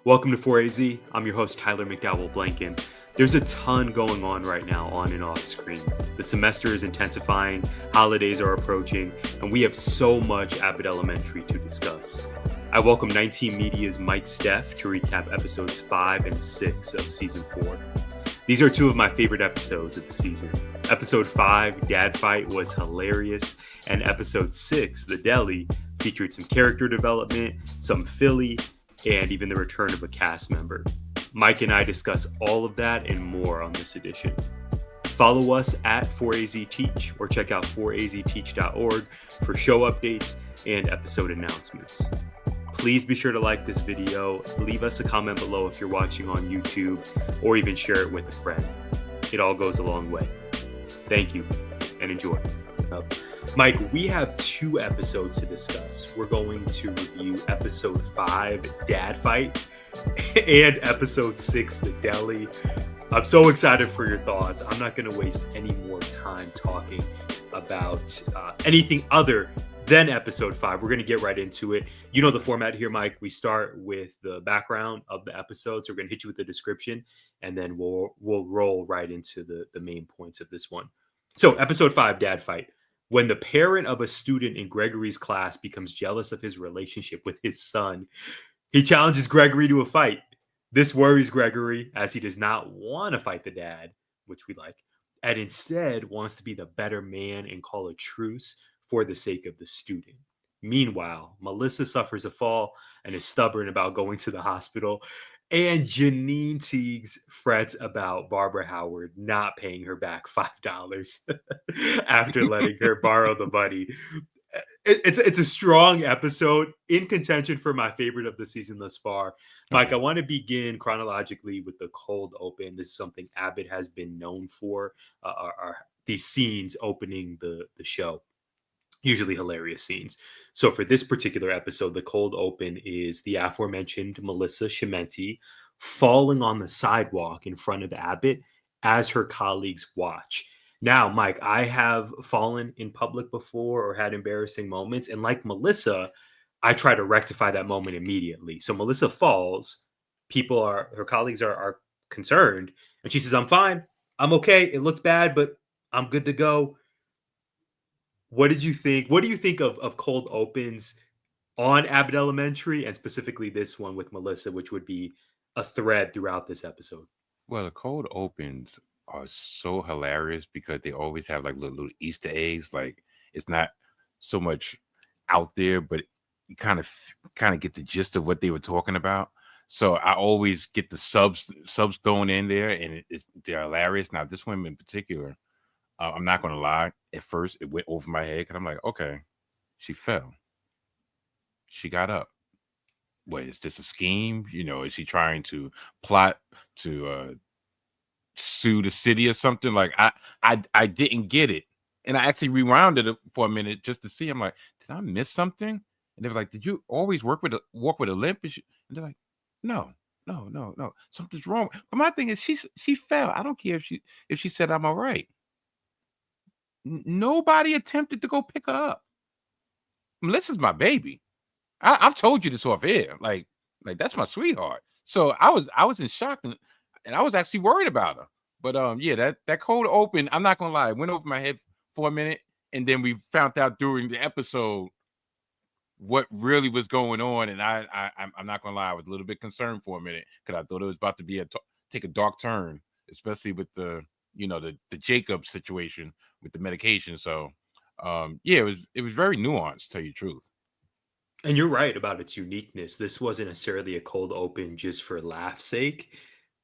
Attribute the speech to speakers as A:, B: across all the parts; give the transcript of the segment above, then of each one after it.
A: Welcome to 4AZ. I'm your host, Tyler McDowell Blanken. There's a ton going on right now on and off screen. The semester is intensifying, holidays are approaching, and we have so much Abbott Elementary to discuss. I welcome 19 Media's Mike Steph to recap episodes 5 and 6 of season 4. These are two of my favorite episodes of the season. Episode 5, Dad Fight, was hilarious, and episode 6, The Deli, featured some character development, some Philly, and even the return of a cast member. Mike and I discuss all of that and more on this edition. Follow us at 4AZTeach or check out 4azteach.org for show updates and episode announcements. Please be sure to like this video, leave us a comment below if you're watching on YouTube, or even share it with a friend. It all goes a long way. Thank you, and enjoy. Mike, we have 2 episodes to discuss. We're going to review episode 5, Dad Fight, and episode 6, The Deli. I'm so excited for your thoughts. I'm not going to waste any more time talking about anything other than episode 5. We're going to get right into it. You know the format here, Mike. We start with the background of the episodes. We're going to hit you with the description, and then we'll roll right into the main points of this one. So episode 5, Dad Fight. When the parent of a student in Gregory's class becomes jealous of his relationship with his son, he challenges Gregory to a fight. This worries Gregory, as he does not want to fight the dad, which we like, and instead wants to be the better man and call a truce for the sake of the student. Meanwhile, Melissa suffers a fall and is stubborn about going to the hospital, and Janine Teagues frets about Barbara Howard not paying her back $5 after letting her borrow the money. It's a strong episode, in contention for my favorite of the season thus far. Mike, I want to begin chronologically with the cold open. This is something Abbott has been known for, are these scenes opening the show. Usually hilarious scenes. So for this particular episode, the cold open is the aforementioned Melissa Chimenti falling on the sidewalk in front of Abbott as her colleagues watch. Now, Mike, I have fallen in public before or had embarrassing moments. And like Melissa, I try to rectify that moment immediately. So Melissa falls. Her colleagues are concerned. And she says, I'm fine. I'm okay. It looked bad, but I'm good to go. What did you think? What do you think of cold opens on Abbott Elementary, and specifically this one with Melissa, which would be a thread throughout this episode?
B: Well, the cold opens are so hilarious because they always have like little Easter eggs. Like it's not so much out there, but you kind of get the gist of what they were talking about. So I always get the subs thrown in there, and they're hilarious. Now this one in particular, I'm not going to lie. At first, it went over my head because I'm like, okay, she fell. She got up. What is this a scheme? Is she trying to plot to sue the city or something? Like I didn't get it, and I actually rewounded it for a minute just to see. I'm like, did I miss something? And they were like, did you always walk with a limp? And they're like, no, something's wrong. But my thing is, she fell. I don't care if she said I'm all right. Nobody attempted to go pick her up. Melissa's my baby. I've told you this off air. Like that's my sweetheart. So I was in shock and I was actually worried about her. But yeah, that cold open, I'm not gonna lie, it went over my head for a minute, and then we found out during the episode what really was going on. And I'm not gonna lie, I was a little bit concerned for a minute because I thought it was about to be take a dark turn, especially with the Jacob situation with the medication. So yeah, it was very nuanced, to tell you the truth.
A: And you're right about its uniqueness. This wasn't necessarily a cold open just for laugh's sake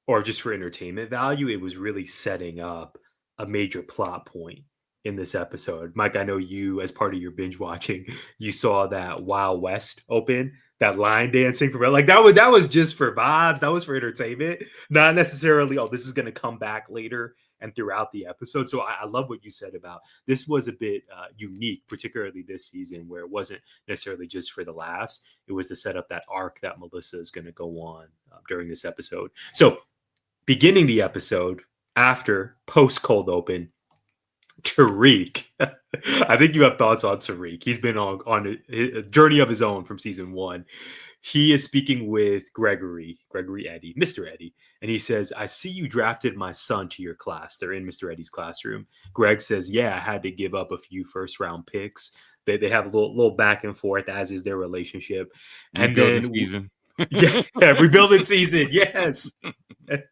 A: or just for entertainment value. It was really setting up a major plot point in this episode. Mike, I know you, as part of your binge watching, you saw that Wild West open, that line dancing for like that was just for vibes. That was for entertainment, not necessarily, oh, this is going to come back later and throughout the episode. So I love what you said about this was a bit unique, particularly this season, where it wasn't necessarily just for the laughs. It was to set up that arc that Melissa is going to go on during this episode. So beginning the episode after post cold open, Tariq. I think you have thoughts on Tariq. He's been on a journey of his own from season 1. He is speaking with Gregory Eddie, Mr. Eddie, and he says, I see you drafted my son to your class. They're in Mr. Eddie's classroom. Greg says, yeah, I had to give up a few first round picks. They have a little back and forth, as is their relationship. And
B: Rebuilding
A: then,
B: season.
A: yeah, rebuilding season. Yes. They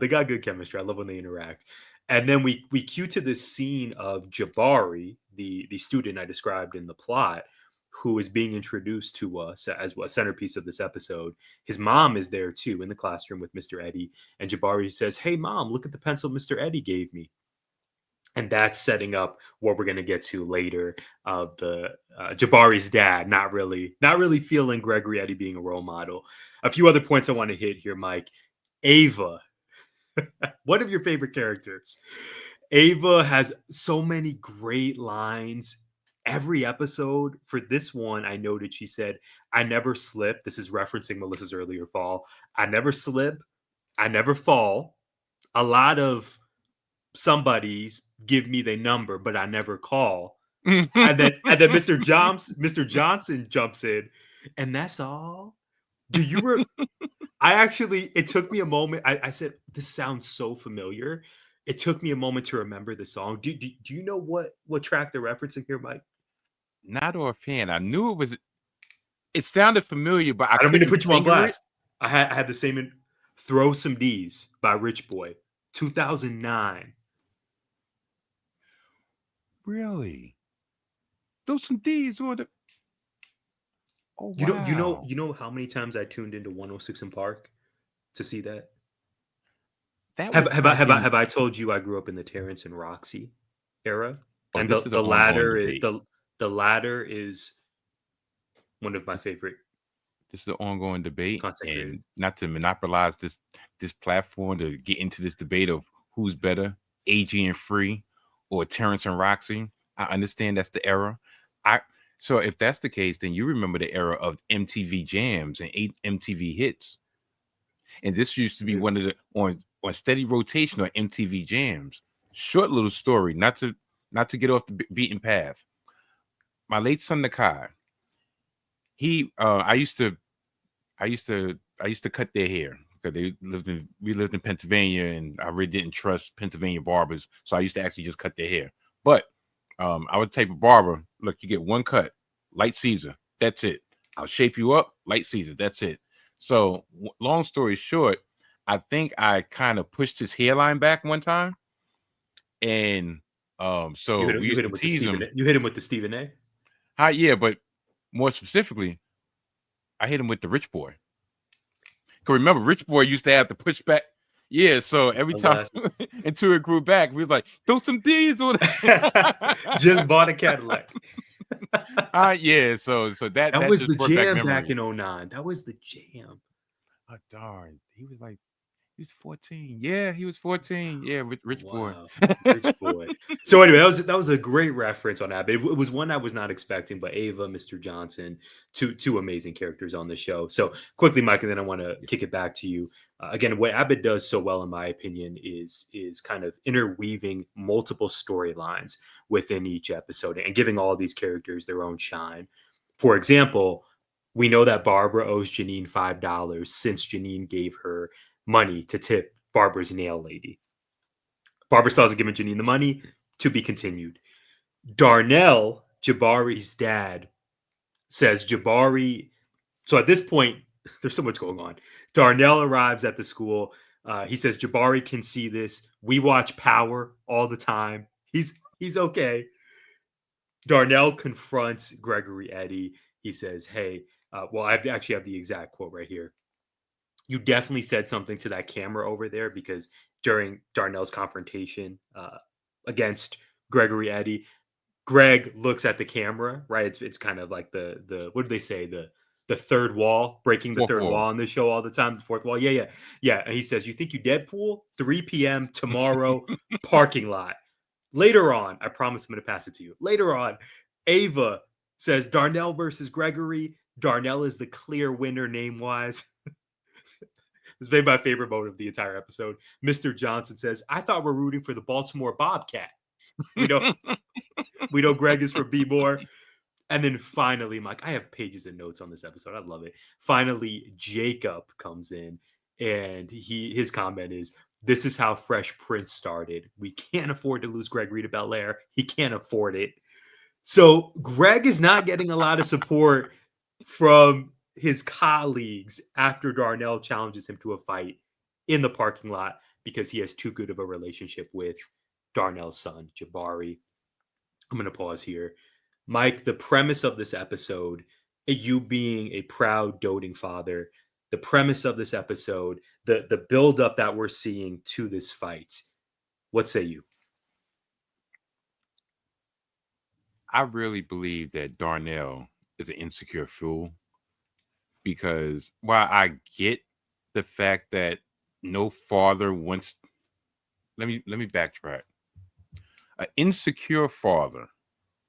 A: got good chemistry. I love when they interact. And then we cue to this scene of Jabari, the student I described in the plot, who is being introduced to us as a centerpiece of this episode. His mom is there too in the classroom with Mr. Eddie, and Jabari says, "Hey mom, look at the pencil Mr. Eddie gave me." And that's setting up what we're going to get to later of the Jabari's dad not really feeling Gregory Eddie being a role model. A few other points I want to hit here, Mike. Ava, one of your favorite characters. Ava has so many great lines. Every episode for this one, I noted she said, I never slip. This is referencing Melissa's earlier fall. I never slip. I never fall. A lot of somebody's give me the number, but I never call. And then Mr. Johnson jumps in, and that's all. Do you it took me a moment. I said, this sounds so familiar. It took me a moment to remember the song. Do you know what track they're referencing here, Mike?
B: Not offhand. I knew it was. It sounded familiar, but I
A: don't mean to
B: couldn't
A: put you on
B: finger it.
A: blast. I had the same Throw Some D's by Rich Boy, 2009.
B: Really? Throw some D's on the. Oh
A: You
B: wow!
A: know how many times I tuned into 106 in Park to see that?
B: That was back in.
A: Have I told you I grew up in the Terrence and Roxy era?
B: Oh,
A: And
B: this is an
A: the
B: ongoing
A: latter
B: debate.
A: the latter is one of my favorite
B: This is an ongoing debate,
A: content creators.
B: and not to monopolize this platform to get into this debate of who's better, AG and Free or Terrence and Roxy. I understand that's the era. So if that's the case, then you remember the era of MTV Jams and MTV Hits, and this used to be one of the on steady rotation on MTV Jams. Short little story, not to get off the beaten path. My late son Nakai, I used to cut their hair because we lived in Pennsylvania, and I really didn't trust Pennsylvania barbers, so I used to actually just cut their hair. But I was the type of barber. Look, you get one cut, light Caesar, that's it. I'll shape you up, light Caesar, that's it. So long story short, I think I kind of pushed his hairline back one time, and so we used to tease him.
A: You hit him with the Stephen A.
B: Yeah, but more specifically, I hit him with the Rich Boy. Cause remember, Rich Boy used to have to push back. Yeah, so every time until it grew back, we was like, throw some D's on it.
A: Just bought a Cadillac.
B: Yeah, so that
A: was the jam back in 09. That was the jam.
B: Oh darn. He was 14. Yeah, he was 14. Yeah, Rich Boy.
A: Rich Boy. So anyway, that was a great reference on Abbott. It was one I was not expecting, but Ava, Mr. Johnson, two amazing characters on the show. So quickly, Mike, and then I want to kick it back to you. Again, what Abbott does so well, in my opinion, is kind of interweaving multiple storylines within each episode and giving all these characters their own shine. For example, we know that Barbara owes Janine $5 since Janine gave her money to tip Barbara's nail lady. Barbara still hasn't given Janine the money. To be continued. Darnell, Jabari's dad, says Jabari. So at this point, there's so much going on. Darnell arrives at the school. He says Jabari can see this. We watch Power all the time. He's okay. Darnell confronts Gregory Eddie. He says, hey, well, I actually have the exact quote right here. You definitely said something to that camera over there, because during Darnell's confrontation against Gregory Eddie, Greg looks at the camera, right? It's kind of like the what do they say? The third wall, breaking the third wall on the show all the time, the fourth wall. Yeah. And he says, you think you Deadpool? 3 p.m. tomorrow, parking lot. Later on, I promise I'm going to pass it to you. Later on, Ava says Darnell versus Gregory. Darnell is the clear winner name-wise. It's maybe my favorite moment of the entire episode. Mr. Johnson says, I thought we're rooting for the Baltimore Bobcat. We know Greg is for B-More. And then finally, Mike, I have pages of notes on this episode. I love it. Finally, Jacob comes in, and his comment is, "This is how Fresh Prince started. We can't afford to lose Gregory to Bel Air. He can't afford it." So Greg is not getting a lot of support from his colleagues after Darnell challenges him to a fight in the parking lot because he has too good of a relationship with Darnell's son, Jabari. I'm going to pause here. Mike, the premise of this episode, you being a proud, doting father, the premise of this episode, the buildup that we're seeing to this fight, what say you?
B: I really believe that Darnell is an insecure fool because while I get the fact that no father wants, let me backtrack. An insecure father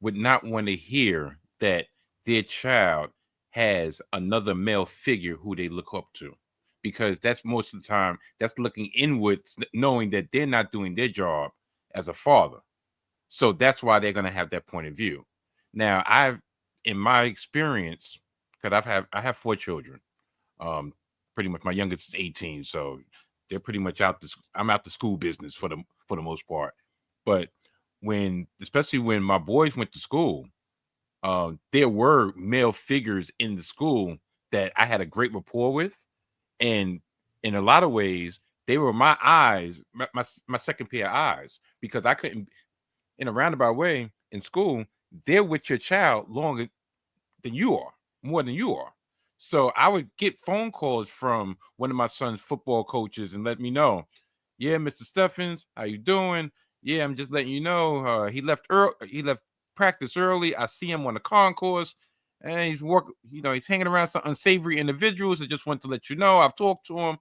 B: would not want to hear that their child has another male figure who they look up to, because that's most of the time that's looking inwards, knowing that they're not doing their job as a father. So that's why they're going to have that point of view. Now, in my experience, because I have 4 children. Um, Pretty much my youngest is 18, so they're pretty much out. I'm out the school business for the most part. But especially when my boys went to school, there were male figures in the school that I had a great rapport with, and in a lot of ways, they were my eyes, my second pair of eyes, because I couldn't, in a roundabout way, in school, they're with your child longer than you are, more than you are. So I would get phone calls from one of my son's football coaches and let me know, yeah, Mr. Steffens, how you doing? Yeah, I'm just letting you know he left early. He left practice early. I see him on the concourse, and he's hanging around some unsavory individuals. I just want to let you know I've talked to him.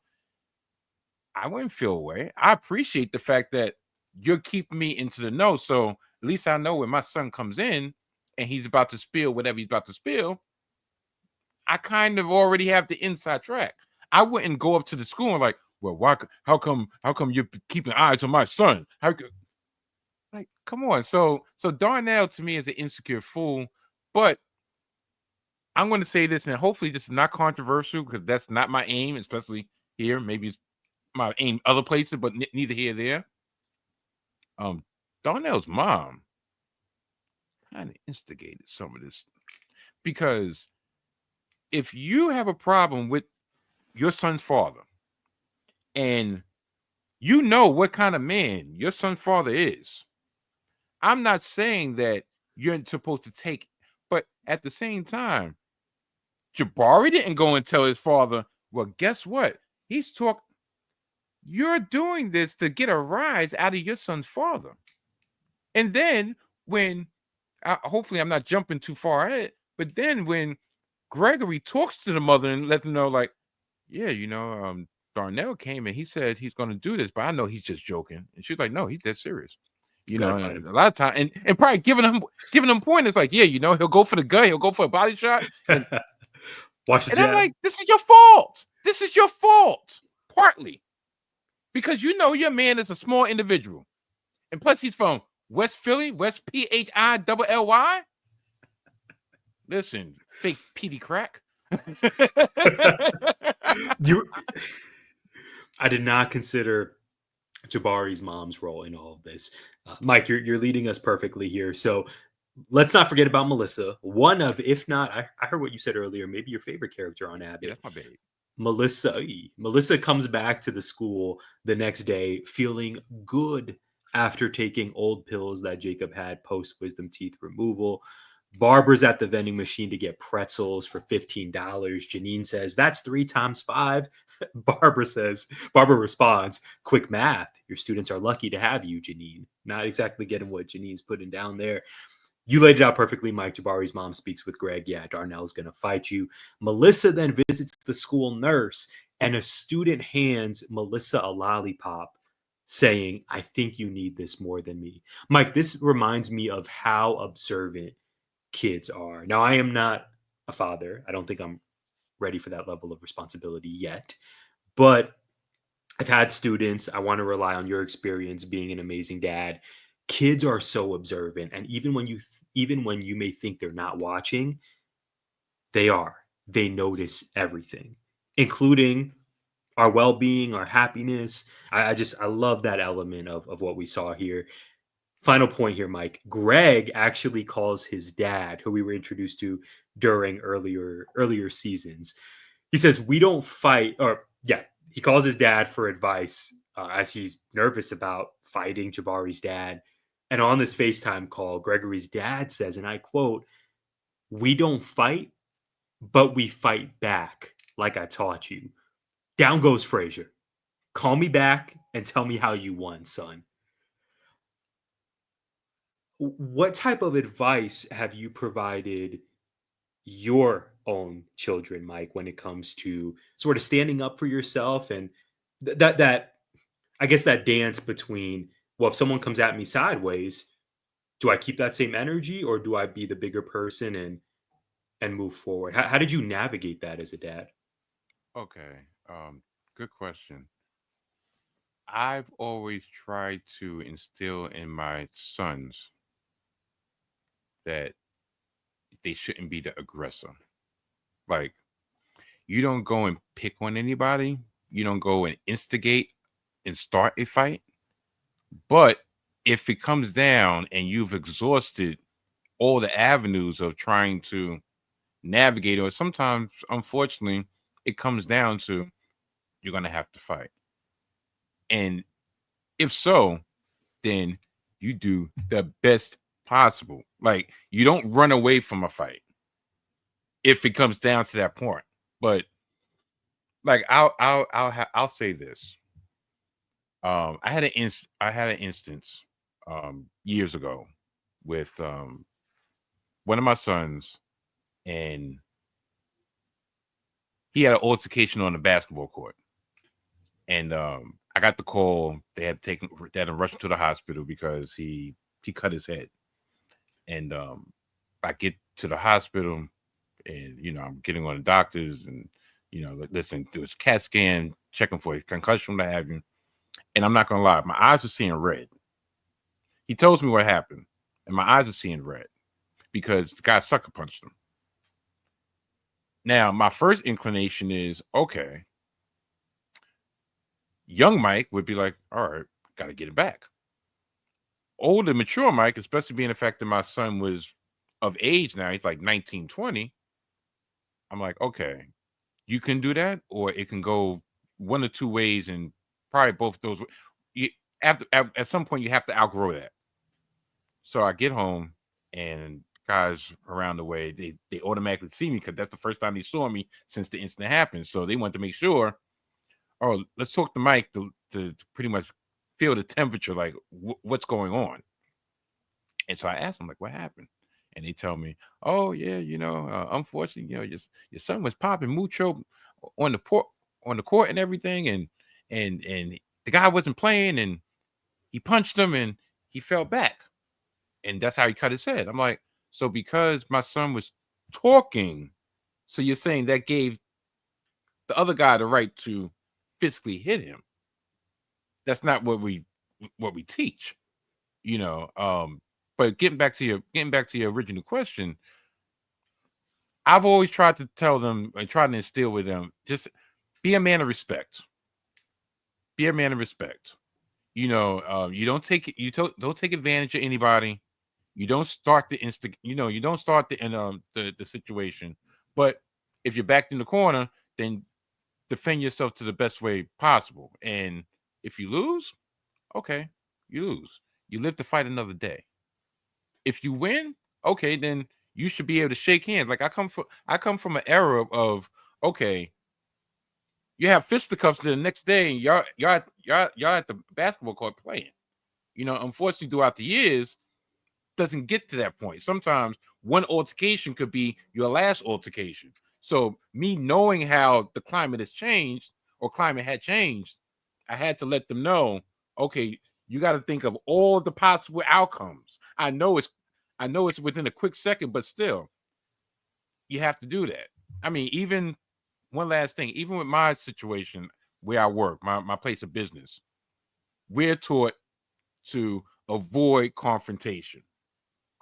B: I wouldn't feel away. I appreciate the fact that you're keeping me into the know. So at least I know when my son comes in and he's about to spill whatever he's about to spill, I kind of already have the inside track. I wouldn't go up to the school and like, well, why? How come you're keeping eyes on my son? Like, come on. So Darnell to me is an insecure fool, but I'm going to say this, and hopefully this is not controversial because that's not my aim, especially here. Maybe it's my aim other places, but neither here nor there. Darnell's mom kind of instigated some of this, because if you have a problem with your son's father and you know what kind of man your son's father is, I'm not saying that you're supposed to take, but at the same time, Jabari didn't go and tell his father, well, guess what? You're doing this to get a rise out of your son's father. And then when, hopefully I'm not jumping too far ahead, but then when Gregory talks to the mother and let them know, like, yeah, Darnell came and he said he's going to do this, but I know he's just joking. And she's like, no, he's dead serious.
A: Gotta fight
B: And
A: him.
B: a lot of time, and probably giving him pointers like, yeah, he'll go for the gun, he'll go for a body shot, and
A: Watch the
B: I'm
A: jab.
B: like, this is your fault. This is your fault, partly because your man is a small individual, and plus he's from West Philly, West PHILLY. Listen, fake PD crack.
A: you, I did not consider Jabari's mom's role in all of this. Mike, you're leading us perfectly here. So let's not forget about Melissa. One of, if not, I heard what you said earlier, maybe your favorite character on
B: Yeah,
A: Abbott.
B: that's my baby.
A: Melissa comes back to the school the next day feeling good after taking old pills that Jacob had post wisdom teeth removal. Barbara's at the vending machine to get pretzels for $15. Janine says, that's 3 times 5. Barbara responds, quick math. Your students are lucky to have you, Janine. Not exactly getting what Janine's putting down there. You laid it out perfectly, Mike. Jabari's mom speaks with Greg. Yeah, Darnell's going to fight you. Melissa then visits the school nurse, and a student hands Melissa a lollipop, saying, I think you need this more than me. Mike, this reminds me of how observant kids are. Now, I am not a father. I don't think I'm ready for that level of responsibility yet, but I've had students. I want to rely on your experience being an amazing dad. Kids are so observant, and even when you may think they're not watching, they are. They notice everything, including our well-being, our happiness. I love that element of what we saw here. Final point here, Mike. Greg actually calls his dad, who we were introduced to during earlier seasons. He says we don't fight, or yeah, he calls his dad for advice as he's nervous about fighting Jabari's dad. And on this FaceTime call, Gregory's dad says, and I quote, "We don't fight, but we fight back, like I taught you." Down goes Frazier. Call me back and tell me how you won, son. What type of advice have you provided your own children, Mike, when it comes to sort of standing up for yourself and that I guess that dance between, well, if someone comes at me sideways, do I keep that same energy or do I be the bigger person and move forward? How did you navigate that as a dad?
B: Okay. Good question. I've always tried to instill in my sons that they shouldn't be the aggressor. Like, you don't go and pick on anybody, you don't go and instigate and start a fight. But if it comes down and you've exhausted all the avenues of trying to navigate, or sometimes, unfortunately, it comes down to you're going to have to fight. And if so, then you do the best possible. Like, you don't run away from a fight if it comes down to that point. But like, I'll say this. I had an instance years ago with one of my sons, and he had an altercation on the basketball court. And I got the call. They had to rush him to the hospital because he cut his head. And I get to the hospital, and I'm getting on the doctors, and listen, do his CAT scan, checking for concussion, what have you. And I'm not gonna lie, my eyes are seeing red. He tells me what happened, and my eyes are seeing red because the guy sucker punched him. Now, my first inclination is, okay, young Mike would be like, all right, got to get it back. Older, mature Mike, especially being the fact that my son was of age now, he's like 19, 20. I'm like, okay, you can do that, or it can go one or two ways, and probably both those. You, at some point, you have to outgrow that. So I get home, and guys around the way, they automatically see me because that's the first time they saw me since the incident happened. So they want to make sure, oh, let's talk to Mike to pretty much feel the temperature, like what's going on. And so I asked them, like, what happened? And they tell me, oh yeah, unfortunately, your son was popping mucho on the port on the court and everything, and the guy wasn't playing, and he punched him, and he fell back, and that's how he cut his head. I'm like, so because my son was talking, so you're saying that gave the other guy the right to physically hit him? That's not what we teach, you know. But getting back to your original question, I've always tried to tell them and try to instill with them, just be a man of respect. Be a man of respect. You don't don't take advantage of anybody. You don't start the you don't start the situation. But if you're backed in the corner, then defend yourself to the best way possible. And if you lose, okay, you lose. You live to fight another day. If you win, okay, then you should be able to shake hands. Like, I come from an era of, okay, you have fisticuffs the next day, and y'all at the basketball court playing. Unfortunately, throughout the years, doesn't get to that point. Sometimes one altercation could be your last altercation. So me knowing how the climate has changed, or climate had changed, I had to let them know, okay, you got to think of all the possible outcomes. I know it's within a quick second, but still, you have to do that. I mean, even one last thing, even with my situation where I work, my place of business, we're taught to avoid confrontation.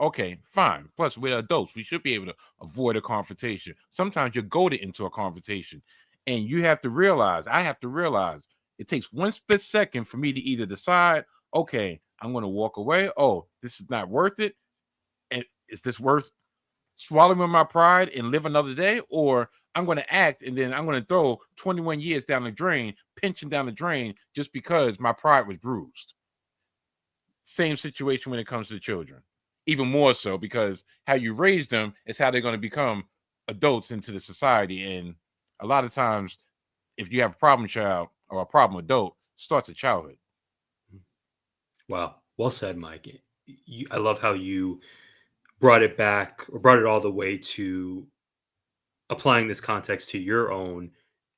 B: Okay, fine. Plus, we're adults. We should be able to avoid a confrontation. Sometimes you're goaded into a confrontation. And you have to realize, I have to realize, it takes one split second for me to either decide, okay, I'm going to walk away. Oh, this is not worth it. And is this worth swallowing my pride and live another day? Or I'm going to act and then I'm going to throw 21 years down the drain, pinching down the drain just because my pride was bruised. Same situation when it comes to children. Even more so, because how you raise them is how they're going to become adults into the society. And a lot of times, if you have a problem child or a problem adult, it starts at childhood.
A: Wow. Well said, Mike. I love how you brought it back or brought it all the way to applying this context to your own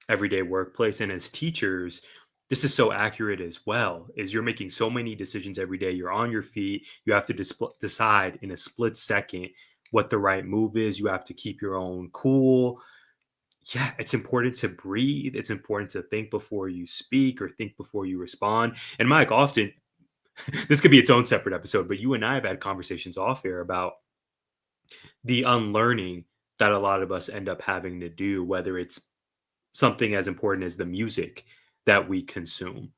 A: everyday workplace. And as teachers, this is so accurate as well. Is you're making so many decisions every day. You're on your feet. You have to decide in a split second what the right move is. You have to keep your own cool. Yeah, it's important to breathe. It's important to think before you speak or think before you respond. And Mike, often this could be its own separate episode, but you and I have had conversations off air about the unlearning that a lot of us end up having to do, whether it's something as important as the music that we consume.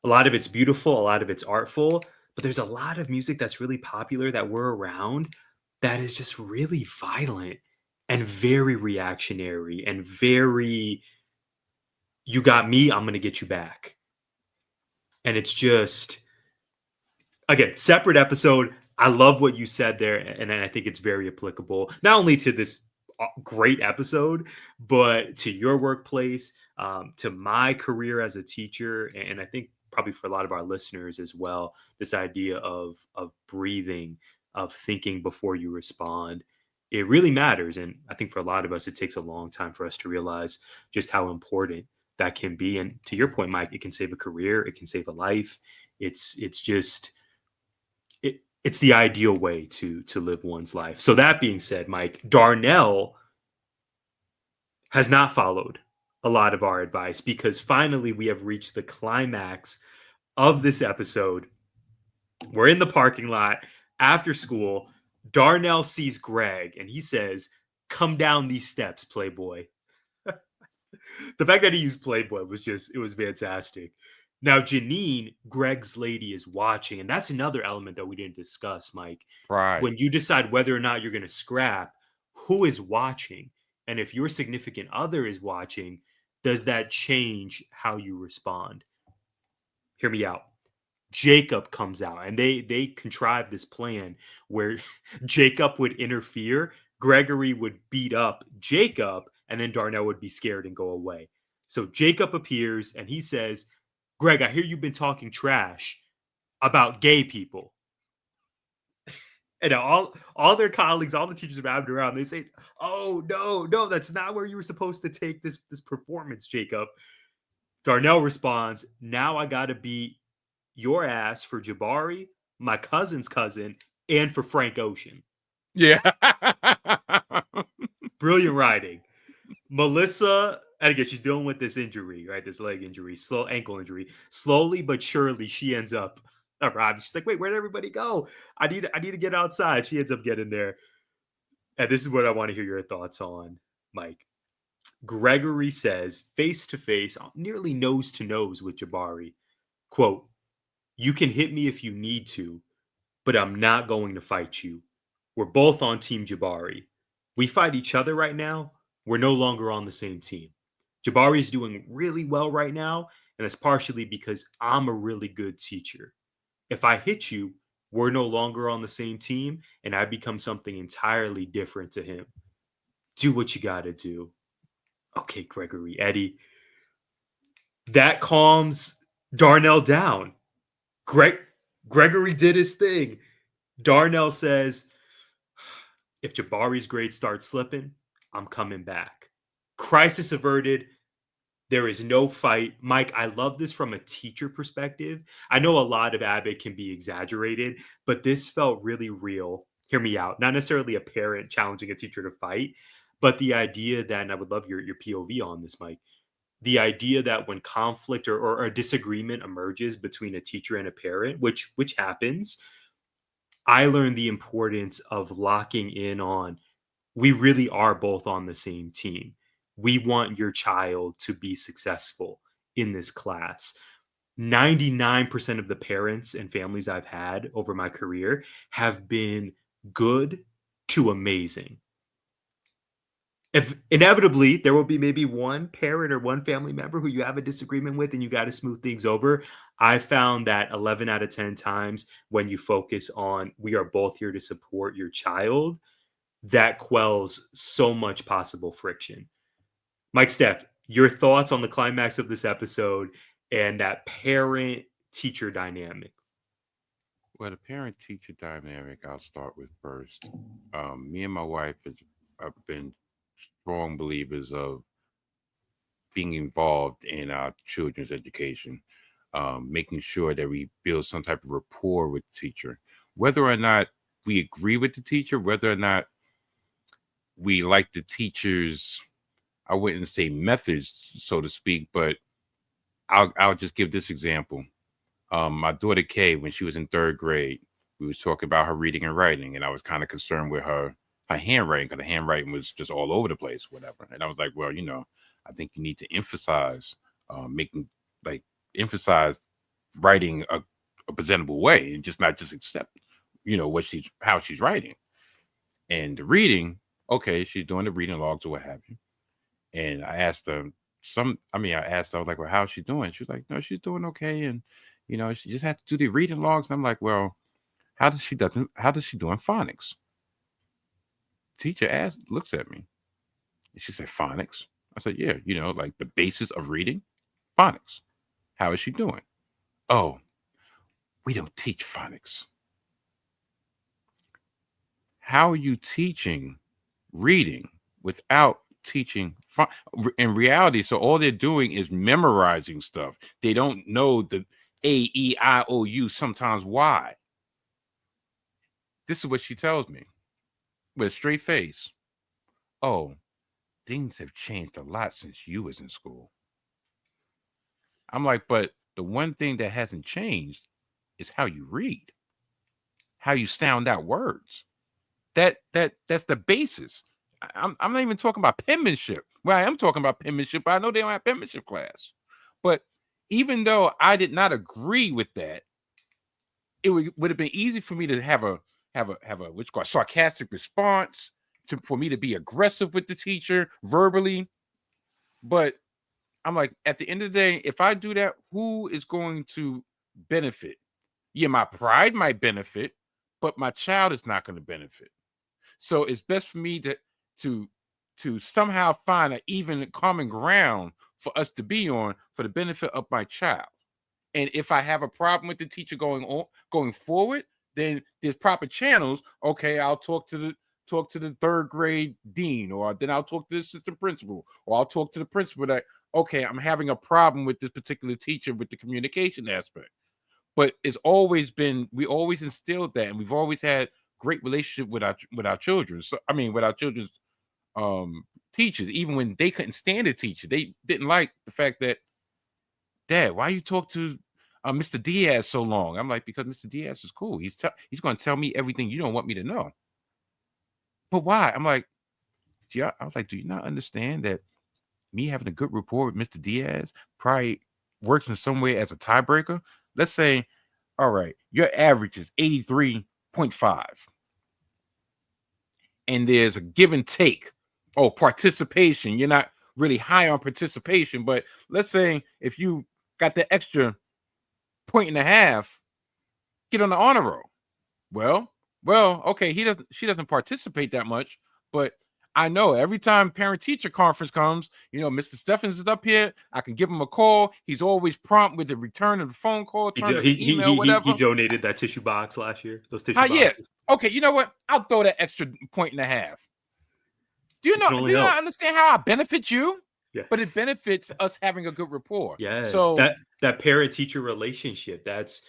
A: A lot of it's beautiful, a lot of it's artful, but there's a lot of music that's really popular that we're around that is just really violent and very reactionary and very, you got me, I'm going to get you back. And it's just, again, separate episode. I love what you said there, and I think it's very applicable, not only to this great episode, but to your workplace, to my career as a teacher, and I think probably for a lot of our listeners as well. This idea of breathing, of thinking before you respond, it really matters, and I think for a lot of us, it takes a long time for us to realize just how important that can be. And to your point, Mike, it can save a career, it can save a life. It's just it's the ideal way to live one's life. So that being said, Mike, Darnell has not followed a lot of our advice because finally we have reached the climax of this episode. We're in the parking lot after school. Darnell sees Greg and he says, "Come down these steps, Playboy." The fact that he used Playboy was just, it was fantastic. Now, Janine, Greg's lady, is watching, and that's another element that we didn't discuss, Mike.
B: Pride.
A: When you decide whether or not you're going to scrap, who is watching? And if your significant other is watching, does that change how you respond? Hear me out. Jacob comes out, and they contrive this plan where Jacob would interfere, Gregory would beat up Jacob, and then Darnell would be scared and go away. So Jacob appears, and he says, "Greg, I hear you've been talking trash about gay people." And all their colleagues, all the teachers are gathered around. They say, "Oh no, that's not where you were supposed to take this performance, Jacob." Darnell responds, "Now I gotta beat your ass for Jabari, my cousin's cousin, and for Frank Ocean."
B: Yeah.
A: Brilliant writing. Melissa, and again, she's dealing with this injury, right? This leg injury, slow ankle injury. Slowly but surely, she ends up arriving. She's like, "Wait, where'd everybody go? I need to get outside." She ends up getting there. And this is what I want to hear your thoughts on, Mike. Gregory says, face to face, nearly nose to nose with Jabari, quote, "You can hit me if you need to, but I'm not going to fight you. We're both on Team Jabari. We fight each other right now. We're no longer on the same team. Jabari is doing really well right now, and it's partially because I'm a really good teacher. If I hit you, we're no longer on the same team, and I become something entirely different to him. Do what you got to do." Okay, Gregory, Eddie. That calms Darnell down. Gregory did his thing. Darnell says, "If Jabari's grades start slipping, I'm coming back." Crisis averted. There is no fight. Mike, I love this from a teacher perspective. I know a lot of Abbott can be exaggerated, but this felt really real. Hear me out. Not necessarily a parent challenging a teacher to fight, but the idea that, and I would love your POV on this, Mike, the idea that when conflict or a disagreement emerges between a teacher and a parent, which happens, I learned the importance of locking in on, we really are both on the same team. We want your child to be successful in this class. 99% of the parents and families I've had over my career have been good to amazing. If inevitably there will be maybe one parent or one family member who you have a disagreement with and you got to smooth things over, I found that 11 out of 10 times when you focus on, we are both here to support your child, that quells so much possible friction. Mike Steph, your thoughts on the climax of this episode and that parent teacher dynamic?
B: Well, the parent teacher dynamic, I'll start with first. Me and my wife have been strong believers of being involved in our children's education, making sure that we build some type of rapport with the teacher, whether or not we agree with the teacher, whether or not we like the teacher's, I wouldn't say methods, so to speak, but I'll just give this example. My daughter Kay, when she was in third grade, we was talking about her reading and writing, and I was kind of concerned with her handwriting, because the handwriting was just all over the place, whatever. And I was like, well, I think you need to emphasize making like emphasize writing a presentable way, and just not just accept, what she's how she's writing. And the reading, okay, she's doing the reading logs or what have you. And I asked her I asked her, I was like, well, how's she doing? She was like, no, she's doing okay. And, she just had to do the reading logs. And I'm like, well, how does she do in phonics? Teacher looks at me and she said, phonics. I said, yeah, like the basis of reading, phonics. How is she doing? Oh, we don't teach phonics. How are you teaching reading without teaching in reality? So all they're doing is memorizing stuff. They don't know the A-E-I-O-U, sometimes why. This is what she tells me with a straight face. Oh, things have changed a lot since you was in school. I'm like, but the one thing that hasn't changed is how you read, how you sound out words. That's the basis. I'm not even talking about penmanship. Well, I am talking about penmanship, but I know they don't have penmanship class. But even though I did not agree with that, it would have been easy for me to have a what you call sarcastic response, for me to be aggressive with the teacher verbally. But I'm like, at the end of the day, if I do that, who is going to benefit? Yeah, my pride might benefit, but my child is not going to benefit. So it's best for me to to somehow find an even common ground for us to be on for the benefit of my child. And if I have a problem with the teacher going forward, then there's proper channels. Okay, I'll talk to the third grade dean, or then I'll talk to the assistant principal, or I'll talk to the principal that, okay, I'm having a problem with this particular teacher with the communication aspect. But we always instilled that, and we've always had great relationship with our children. So I mean, with our children's teachers, even when they couldn't stand a teacher, they didn't like the fact that, Dad, why you talk to Mr. Diaz so long? I'm like, because Mr. Diaz is cool. He's going to tell me everything you don't want me to know. But why? I'm like, yeah. I was like, do you not understand that me having a good rapport with Mr. Diaz probably works in some way as a tiebreaker? Let's say, all right, your average is 83.5, and there's a give and take. Oh, participation. You're not really high on participation, but let's say if you got the extra point and a half, get on the honor roll. Well, okay, she doesn't participate that much, but I know every time parent teacher conference comes, Mr. Stephens is up here. I can give him a call. He's always prompt with the return of the phone call,
A: He
B: turn
A: do-
B: of the email,
A: he
B: whatever.
A: donated that tissue box last year. Those tissue
B: How, yeah.
A: boxes.
B: Okay, you know what? I'll throw that extra point and a half. Do you
A: It can
B: know? Do
A: only
B: you not
A: help.
B: understand how I benefit you?
A: Yeah.
B: But it benefits us having a good rapport.
A: Yes.
B: So
A: That parent teacher relationship. That's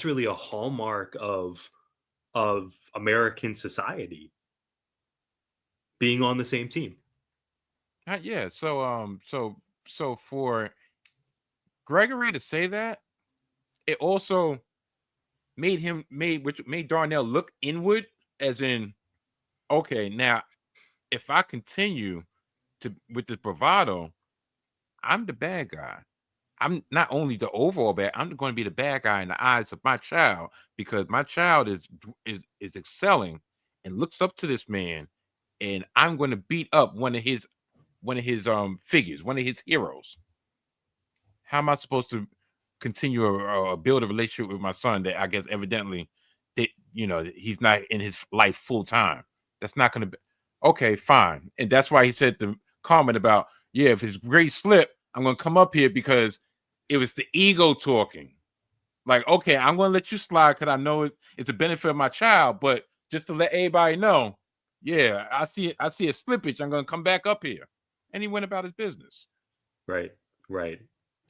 A: really a hallmark of American society, being on the same team.
B: yeah. So so for Gregory to say that, it also which made Darnell look inward, as in, okay, now if I continue with the bravado, I'm the bad guy. I'm not only the overall bad, I'm going to be the bad guy in the eyes of my child, because my child is excelling and looks up to this man, and I'm going to beat up one of his figures, one of his heroes. How am I supposed to continue build a relationship with my son that I guess evidently that he's not in his life full time? That's not going to be okay. Fine, and that's why he said the comment about, yeah, if his grade slip, I'm going to come up here because it was the ego talking. Like, okay, I'm going to let you slide because I know it's a benefit of my child, but just to let everybody know, yeah, I see a slippage. I'm going to come back up here, and he went about his business.
A: Right, right.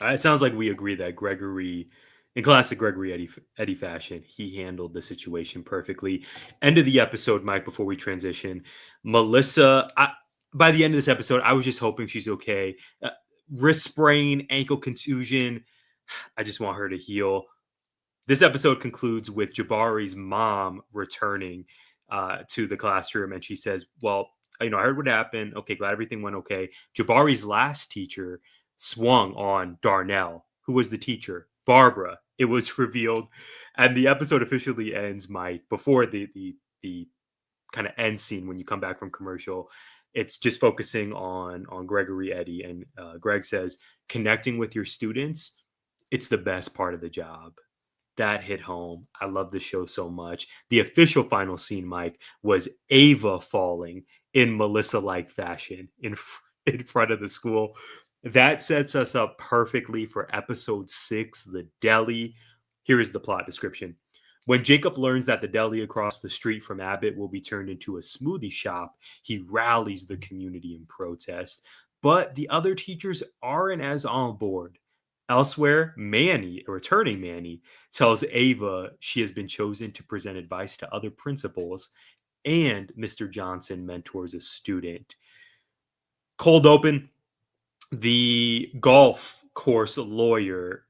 A: It sounds like we agree that Gregory, in classic Gregory Eddie fashion, he handled the situation perfectly. End of the episode, Mike. Before we transition, Melissa. By the end of this episode, I was just hoping she's okay. Wrist sprain, ankle contusion. I just want her to heal. This episode concludes with Jabari's mom returning to the classroom, and she says, "Well, I heard what happened. Okay, glad everything went okay." Jabari's last teacher swung on Darnell. Who was the teacher? Barbara. It was revealed, and the episode officially ends, Mike. Before the kind of end scene when you come back from commercial, it's just focusing on Gregory Eddie, and Greg says, "Connecting with your students, it's the best part of the job." That hit home. I love the show so much. The official final scene, Mike, was Ava falling in Melissa-like fashion in front of the school. That sets us up perfectly for episode 6, The Deli. Here is the plot description. When Jacob learns that the deli across the street from Abbott will be turned into a smoothie shop, he rallies the community in protest. But the other teachers aren't as on board. Elsewhere, Manny, a returning Manny, tells Ava she has been chosen to present advice to other principals, and Mr. Johnson mentors a student. Cold open, the golf course lawyer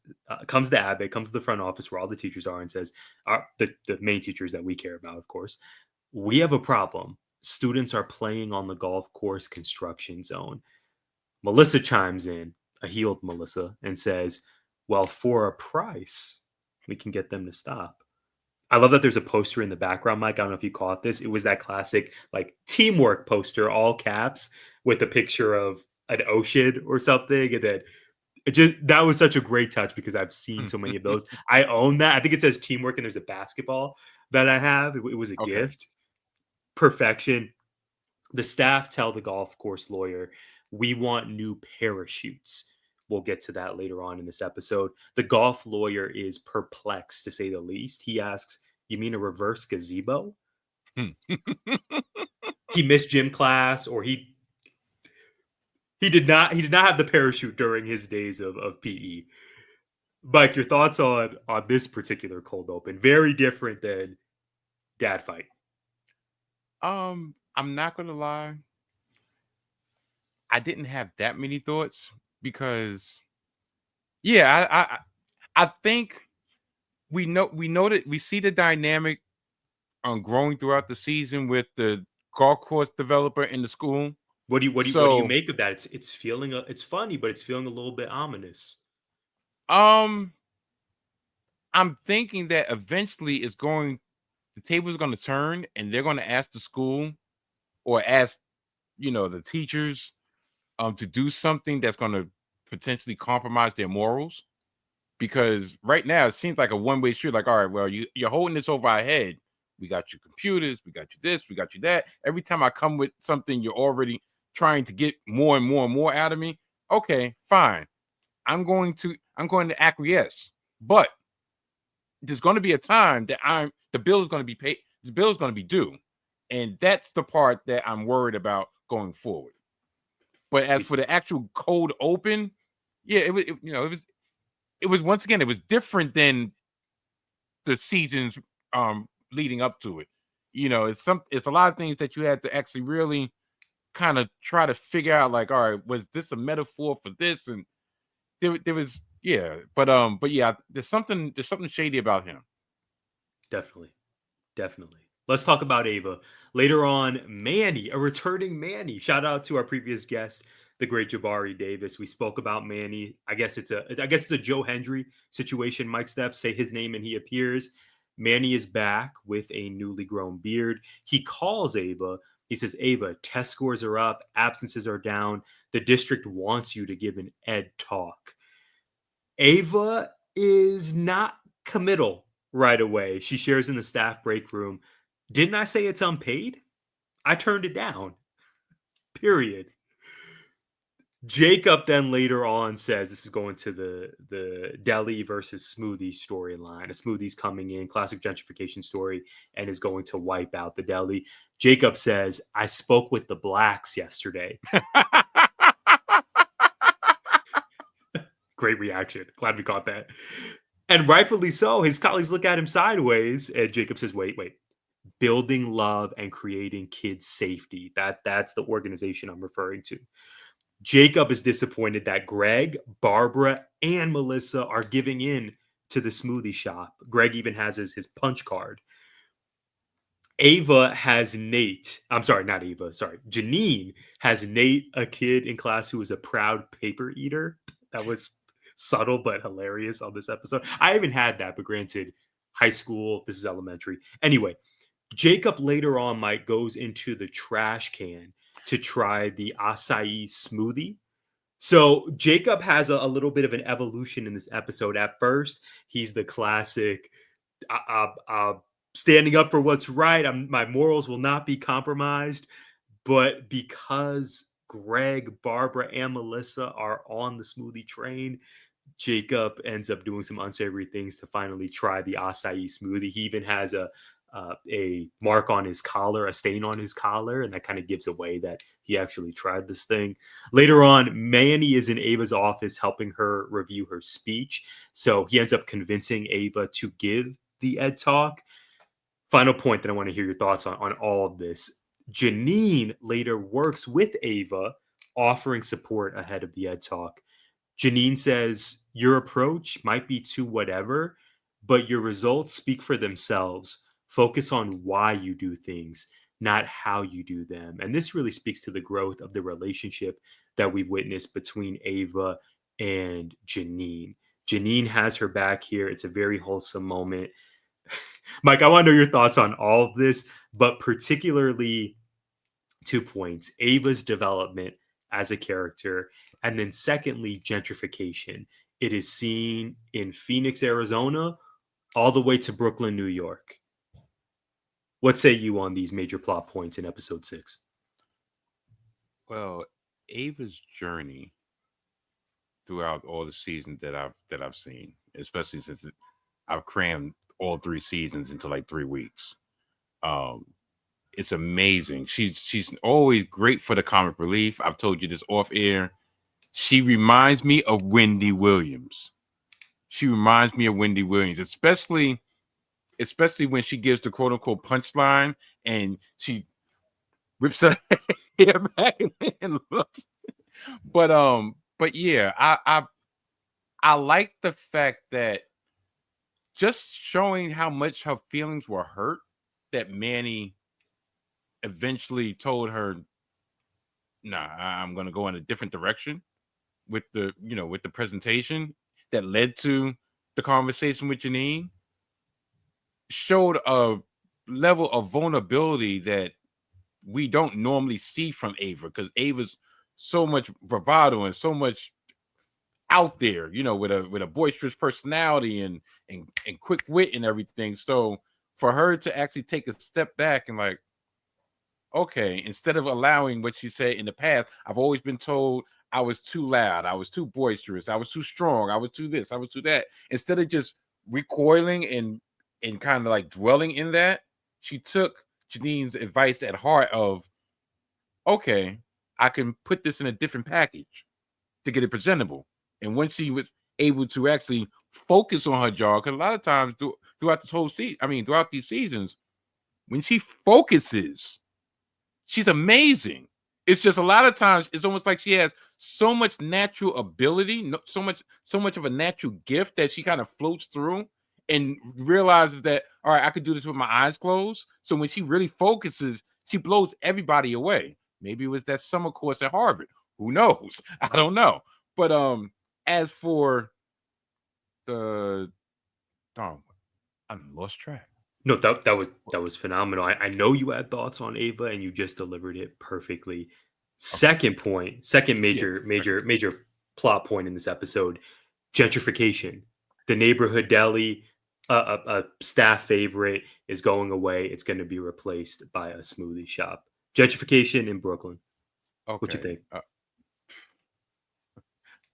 A: comes to Abbott, comes to the front office where all the teachers are, and says, the main teachers that we care about, of course, "We have a problem. Students are playing on the golf course construction zone." Melissa chimes in, a healed Melissa, and says, "Well, for a price, we can get them to stop." I love that there's a poster in the background, Mike. I don't know if you caught this. It was that classic like teamwork poster, all caps, with a picture of an ocean or something. And then that was such a great touch because I've seen so many of those. I own that. I think it says teamwork, and there's a basketball that I have. It was a gift. Perfection. The staff tell the golf course lawyer, "We want new parachutes." We'll get to that later on in this episode. The golf lawyer is perplexed, to say the least. He asks, "You mean a reverse gazebo?" He missed gym class, or he did not have the parachute during his days of PE. Mike, your thoughts on this particular cold open? Very different than Dad Fight.
B: I'm not gonna lie. I didn't have that many thoughts because, yeah, I think we know that we see the dynamic growing throughout the season with the golf course developer in the school.
A: What do you make of that? It's feeling it's funny, but it's feeling a little bit ominous.
B: I'm thinking that eventually the table is going to turn, and they're going to ask the school or ask the teachers to do something that's going to potentially compromise their morals. Because right now it seems like a one-way street. Like, all right, well, you're holding this over our head. We got your computers, we got you this, we got you that. Every time I come with something, you're already trying to get more and more and more out of me. Okay, fine. I'm going to acquiesce. But there's going to be a time that the bill is going to be paid. The bill is going to be due. And that's the part that I'm worried about going forward. But as for the actual cold open, yeah, it was once again, it was different than the seasons leading up to it. It's a lot of things that you had to actually really kind of try to figure out like, all right, was this a metaphor for this? And there was, yeah, but yeah, there's something shady about him.
A: Definitely. Definitely. Let's talk about Ava. Later on, Manny, a returning Manny. Shout out to our previous guest, the great Jabari Davis. We spoke about Manny. I guess it's a Joe Hendry situation. Mike Steph say his name and he appears. Manny is back with a newly grown beard. He calls Ava. He says, Ava, test scores are up, absences are down. The district wants you to give an ed talk. Ava is not committal right away. She shares in the staff break room. Didn't I say it's unpaid? I turned it down. Period. Jacob then later on says this is going to the Deli versus Smoothie storyline. A Smoothie's coming in, classic gentrification story, and is going to wipe out the Deli. Jacob says, I spoke with the blacks yesterday. Great reaction. Glad we caught that. And rightfully so. His colleagues look at him sideways, and Jacob says, wait. Building love and creating kids' safety. That's the organization I'm referring to. Jacob is disappointed that Greg, Barbara, and Melissa are giving in to the smoothie shop. Greg even has his punch card. Ava has Nate. I'm sorry, not Ava. Sorry. Janine has Nate, a kid in class who is a proud paper eater. That was subtle but hilarious on this episode. I haven't had that, but granted, high school, this is elementary. Anyway, Jacob later on, Mike, goes into the trash can to try the acai smoothie. So Jacob has a little bit of an evolution in this episode. At first, he's the classic standing up for what's right. My morals will not be compromised. But because Greg, Barbara, and Melissa are on the smoothie train, Jacob ends up doing some unsavory things to finally try the acai smoothie. He even has a mark on his collar, a stain on his collar, and that kind of gives away that he actually tried this thing. Later on, Manny is in Ava's office helping her review her speech. So he ends up convincing Ava to give the ed talk. Final point that I want to hear your thoughts on all of this. Janine later works with Ava, offering support ahead of the ed talk. Janine says, your approach might be too whatever, but your results speak for themselves. Focus on why you do things, not how you do them. And this really speaks to the growth of the relationship that we've witnessed between Ava and Janine. Janine has her back here. It's a very wholesome moment. Mike, I want to know your thoughts on all of this, but particularly 2 points: Ava's development as a character, and then secondly, gentrification. It is seen in Phoenix, Arizona, all the way to Brooklyn, New York. What say you on these major plot points in episode 6?
B: Well, Ava's journey throughout all the seasons that I've seen, especially since I've crammed all 3 seasons into like 3 weeks. It's amazing. She's always great for the comic relief. I've told you this off air. She reminds me of Wendy Williams. Especially when she gives the quote unquote punchline and she rips her hair back and looks. But yeah, I like the fact that just showing how much her feelings were hurt, that Manny eventually told her, nah, I'm gonna go in a different direction with the presentation that led to the conversation with Janine, showed a level of vulnerability that we don't normally see from Ava, because Ava's so much bravado and so much out there, with a boisterous personality and quick wit and everything. So for her to actually take a step back and like, okay, instead of allowing what she said in the past, I've always been told I was too loud, I was too boisterous, I was too strong, I was too this, I was too that. Instead of just recoiling and kind of like dwelling in that, she took Janine's advice at heart of, okay, I can put this in a different package to get it presentable. And when she was able to actually focus on her job, because a lot of times throughout this whole season, throughout these seasons, when she focuses, she's amazing. It's just a lot of times it's almost like she has so much natural ability, so much of a natural gift that she kind of floats through and realizes that, all right, I could do this with my eyes closed. So when she really focuses, she blows everybody away. Maybe it was that summer course at Harvard. Who knows? I don't know. But as for the I lost track.
A: No, that was phenomenal. I know you had thoughts on Ava, and you just delivered it perfectly.
B: Okay.
A: Second point, second
B: Yeah.
A: major plot point in this episode: gentrification. The neighborhood deli, a staff favorite, is going away. It's going to be replaced by a smoothie shop. Gentrification in Brooklyn. What you
B: Okay.
A: think?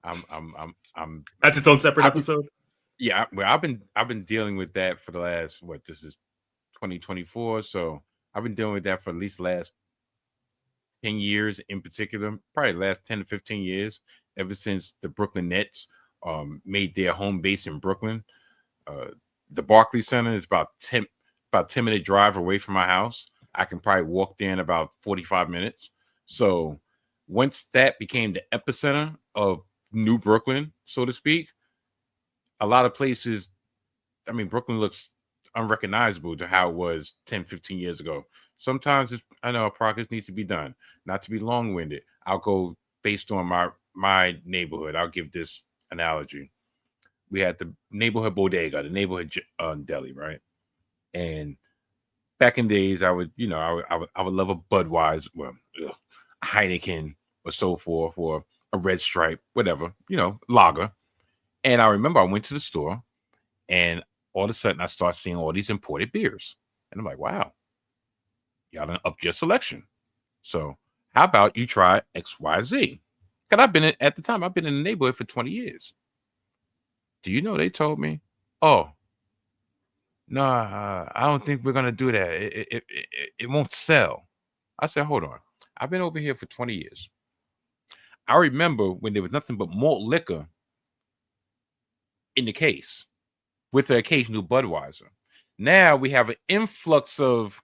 B: I'm
A: That's its own separate
B: I've been,
A: episode.
B: yeah, well, I've been dealing with that for the last this is 2024, so I've been dealing with that for at least last 10 years in particular, probably the last 10 to 15 years, ever since the Brooklyn Nets made their home base in Brooklyn. Uh, the Barclays Center is about 10-minute drive away from my house. I can probably walk there in about 45 minutes. So once that became the epicenter of New Brooklyn, so to speak, a lot of places, I mean, Brooklyn looks unrecognizable to how it was 10, 15 years ago. Sometimes I know progress needs to be done. Not to be long-winded, I'll go based on my neighborhood. I'll give this analogy. We had the neighborhood bodega, the neighborhood deli, right? And back in days, I would, I would love a Budweiser, well, a Heineken or so forth, or a Red Stripe, whatever, lager. And I remember I went to the store, and all of a sudden I start seeing all these imported beers, and I'm like, wow, y'all done up your selection. So how about you try XYZ? Because at the time I've been in the neighborhood for 20 years. Do you know they told me, oh, no, I don't think we're gonna do that. It won't sell. I said, hold on. I've been over here for 20 years. I remember when there was nothing but malt liquor in the case, with the occasional Budweiser. Now we have an influx of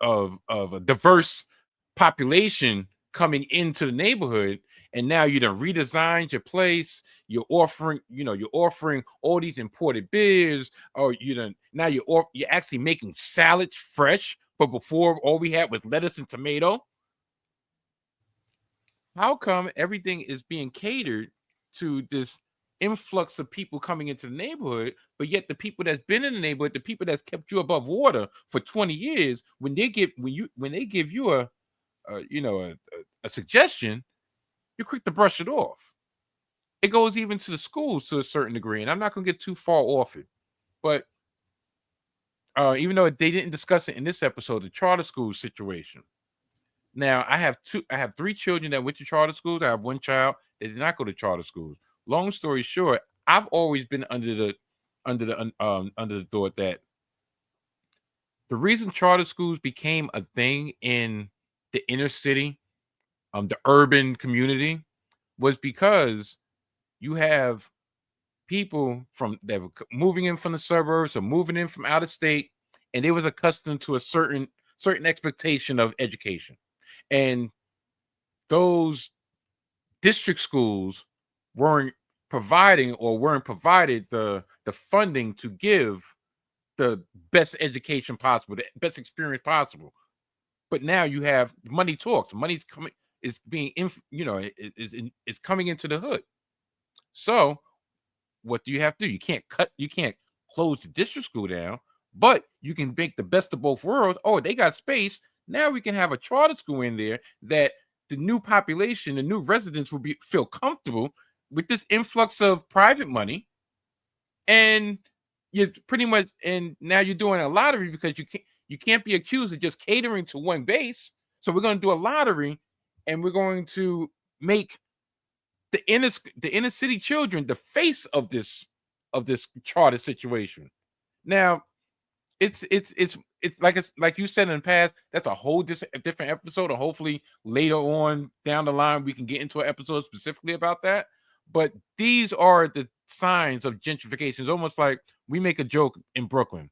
B: of a diverse population coming into the neighborhood, and now you done redesigned your place. You're offering all these imported beers, or you're actually making salads fresh. But before, all we had was lettuce and tomato. How come everything is being catered to this influx of people coming into the neighborhood, but yet the people that's been in the neighborhood, the people that's kept you above water for 20 years, when they give you a suggestion, you're quick to brush it off. It goes even to the schools to a certain degree, and I'm not going to get too far off it, but even though they didn't discuss it in this episode, the charter school situation. Now I have three children that went to charter schools. I have one child that did not go to charter schools. Long story short, I've always been under the thought that the reason charter schools became a thing in the inner city, the urban community, was because you have people that were moving in from the suburbs or moving in from out of state, and they was accustomed to a certain expectation of education. And those district schools weren't provided the funding to give the best education possible, the best experience possible. But now you have money talks. Money's coming, is being, is coming into the hood. So what do you have to do? You can't close the district school down, but you can make the best of both worlds. Oh, they got space. Now we can have a charter school in there that the new population, the new residents will feel comfortable with this influx of private money. And you're pretty much, and now you're doing a lottery because you can't be accused of just catering to one base. So we're going to do a lottery, and we're going to make the inner city children the face of this charter situation. Now it's like you said in the past, that's a whole different episode, and hopefully later on down the line we can get into an episode specifically about that. But these are the signs of gentrification. It's almost like we make a joke in Brooklyn.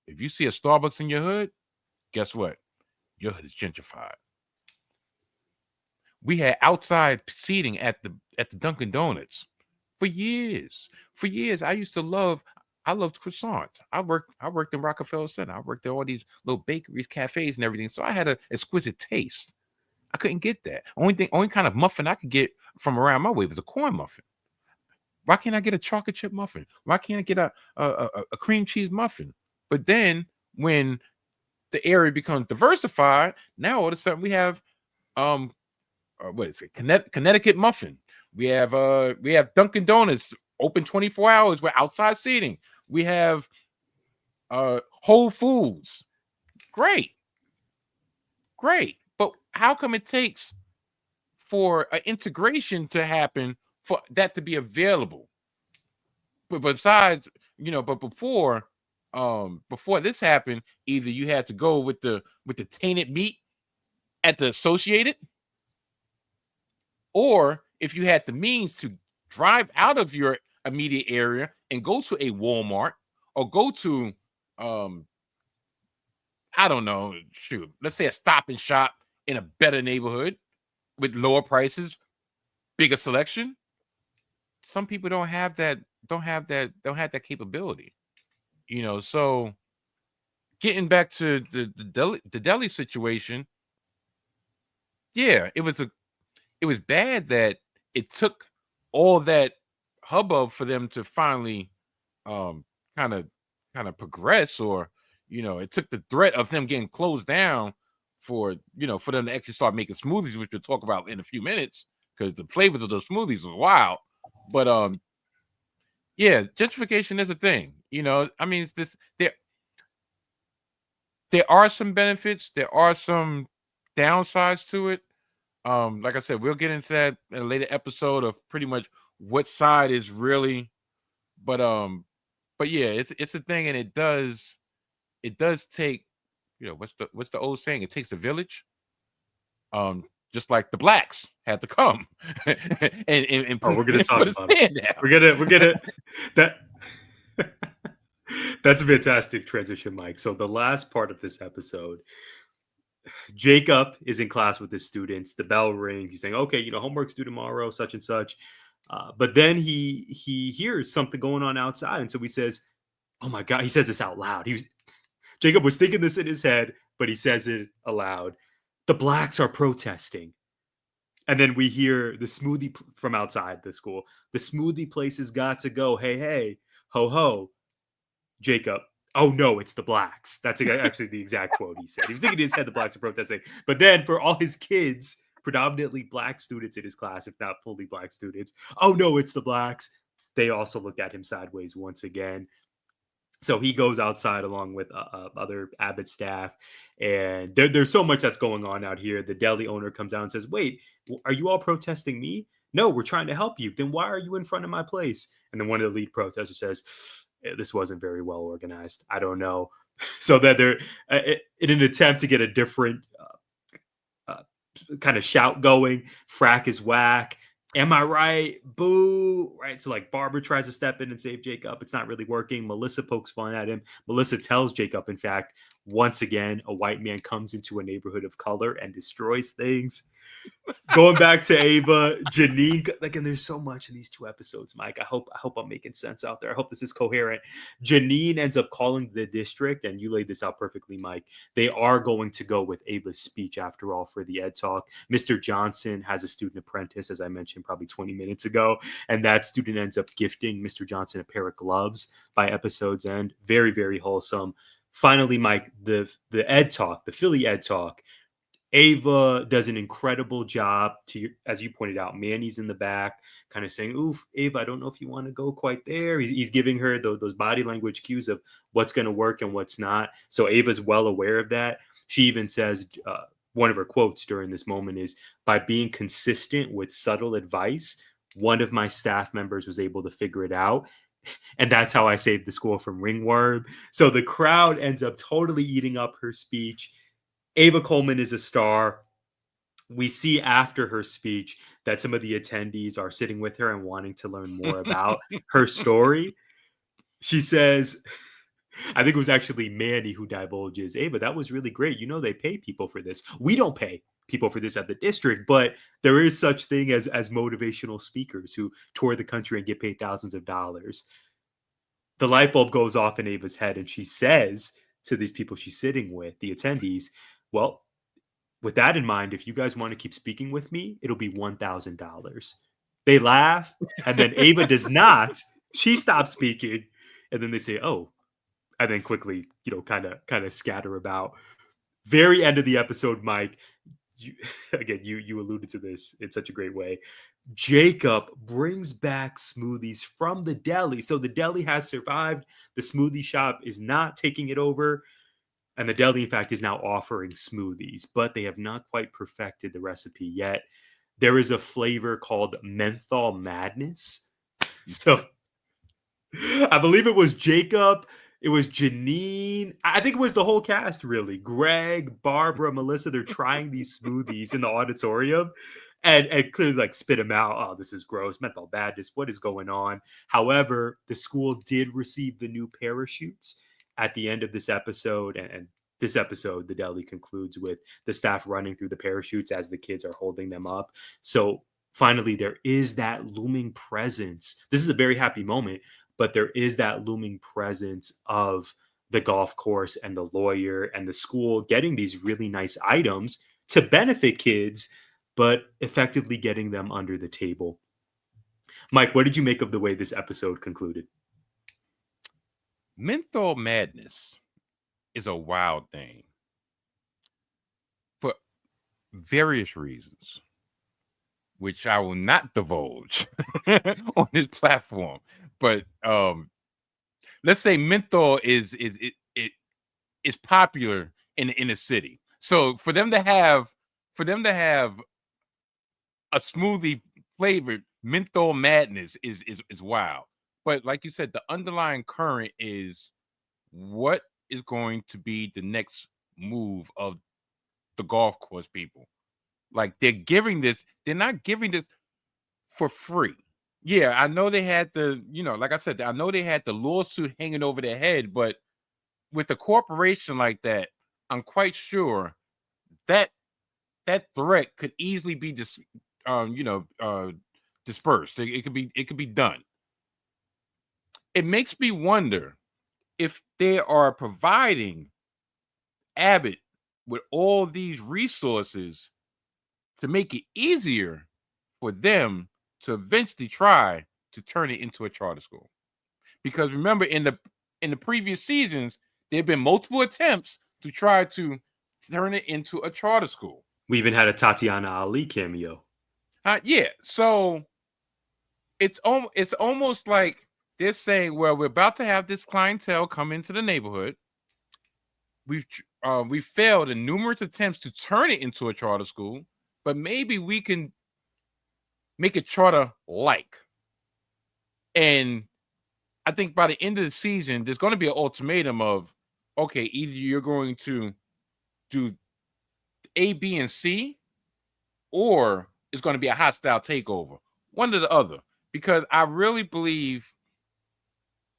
B: If you see a Starbucks in your hood, guess what? Your hood is gentrified. We had outside seating at the Dunkin' Donuts for years. For years, I loved croissants. I worked in Rockefeller Center. I worked at all these little bakeries, cafes, and everything. So I had an exquisite taste. I couldn't get that. Only kind of muffin I could get from around my way was a corn muffin. Why can't I get a chocolate chip muffin? Why can't I get a cream cheese muffin? But then when the area becomes diversified, now all of a sudden we have um what is it? Connecticut muffin. We have Dunkin' Donuts open 24 hours with outside seating. We have Whole Foods. Great, great. But how come it takes for an integration to happen for that to be available? But besides, but before this happened, either you had to go with the tainted meat at the Associated, or if you had the means to drive out of your immediate area and go to a Walmart or go to um I don't know, shoot, let's say a Stop and Shop in a better neighborhood with lower prices, bigger selection. Some people don't have that capability. So getting back to the deli situation, yeah, it was bad that it took all that hubbub for them to finally um kind of progress, or it took the threat of them getting closed down for them to actually start making smoothies, which we'll talk about in a few minutes, because the flavors of those smoothies was wild. But yeah, gentrification is a thing. I mean, it's this there are some benefits, there are some downsides to it. Like I said, we'll get into that in a later episode of pretty much what side is really, but yeah, it's a thing, and it does take, what's the old saying? It takes a village. Um, just like the blacks had to come and
A: Oh, we're gonna talk
B: put a
A: about it.
B: stand down.
A: We're gonna that. That's a fantastic transition, Mike. So the last part of this episode, Jacob is in class with his students. The bell rings. He's saying, "Okay, homework's due tomorrow, such and such." But then he hears something going on outside, and so he says, "Oh my god!" He says this out loud. Jacob was thinking this in his head, but he says it aloud. The blacks are protesting. And then we hear the smoothie from outside the school. The smoothie place has got to go. Hey, hey, ho, ho. Jacob. Oh, no, it's the blacks. That's actually the exact quote he said. He was thinking in his head the blacks are protesting. But then for all his kids, predominantly black students in his class, if not fully black students, oh, no, it's the blacks. They also looked at him sideways once again. So he goes outside along with other Abbott staff, and there's so much that's going on out here. The deli owner comes out and says, "Wait, are you all protesting me? No, we're trying to help you. Then why are you in front of my place?" And then one of the lead protesters says, "This wasn't very well organized. I don't know." So that they're in an attempt to get a different kind of shout going. Frack is whack. Am I right? Boo. Right. So like Barbara tries to step in and save Jacob. It's not really working. Melissa pokes fun at him. Melissa tells Jacob, in fact, once again, a white man comes into a neighborhood of color and destroys things. Going back to Ava, Janine, again, there's so much in these two episodes, Mike. I hope I'm making sense out there. I hope this is coherent. Janine ends up calling the district, and you laid this out perfectly, Mike. They are going to go with Ava's speech after all for the Ed Talk. Mr. Johnson has a student apprentice, as I mentioned probably 20 minutes ago, and that student ends up gifting Mr. Johnson a pair of gloves by episode's end. Very, very wholesome. Finally, Mike, the Ed Talk, the Philly Ed Talk. Ava does an incredible job as you pointed out. Manny's in the back, kind of saying, "Oof, Ava, I don't know if you want to go quite there." He's giving her those body language cues of what's going to work and what's not. So Ava's well aware of that. She even says one of her quotes during this moment is, "By being consistent with subtle advice, one of my staff members was able to figure it out. And that's how I saved the school from ringworm." So the crowd ends up totally eating up her speech. Ava Coleman is a star. We see after her speech that some of the attendees are sitting with her and wanting to learn more about her story. She says, I think it was actually Mandy who divulges, "Ava, that was really great. They pay people for this. We don't pay people for this at the district, but there is such thing as motivational speakers who tour the country and get paid thousands of dollars. The light bulb goes off in Ava's head, and she says to these people she's sitting with, the attendees, well, with that in mind, if you guys want to keep speaking with me, it'll be $1,000. They laugh, and then Ava does not. She stops speaking, and then they say, oh, and then quickly, kind of scatter about. Very end of the episode, Mike, you alluded to this in such a great way. Jacob brings back smoothies from the deli. So the deli has survived. The smoothie shop is not taking it over. And the deli, in fact, is now offering smoothies, but they have not quite perfected the recipe yet. There is a flavor called menthol madness. So I believe it was Jacob. It was Janine. I think it was the whole cast, really. Greg, Barbara, Melissa. They're trying these smoothies in the auditorium and clearly like spit them out. Oh, this is gross. Menthol madness. What is going on? However, the school did receive the new parachutes at the end of this episode. And this episode, the deli concludes with the staff running through the parachutes as the kids are holding them up. So finally, there is that looming presence. This is a very happy moment, but there is that looming presence of the golf course and the lawyer and the school getting these really nice items to benefit kids, but effectively getting them under the table. Mike, what did you make of the way this episode concluded?
B: Menthol madness is a wild thing for various reasons, which I will not divulge on this platform. But let's say menthol is popular in a city. So for them to have a smoothie flavored menthol madness is wild. But like you said, the underlying current is what is going to be the next move of the golf course people. Like they're not giving this for free. Yeah, I know they had like I said, I know they had the lawsuit hanging over their head, but with a corporation like that, I'm quite sure that threat could easily be dispersed. It could be done. It makes me wonder if they are providing Abbott with all these resources to make it easier for them to eventually try to turn it into a charter school. Because remember, in the previous seasons, there have been multiple attempts to try to turn it into a charter school.
A: We even had a Tatiana Ali cameo.
B: Yeah, so it's almost like they're saying, well, we're about to have this clientele come into the neighborhood. We've failed in numerous attempts to turn it into a charter school, but maybe we can make it charter-like. And I think by the end of the season, there's going to be an ultimatum of, okay, either you're going to do A, B, and C, or it's going to be a hostile takeover. One or the other. Because I really believe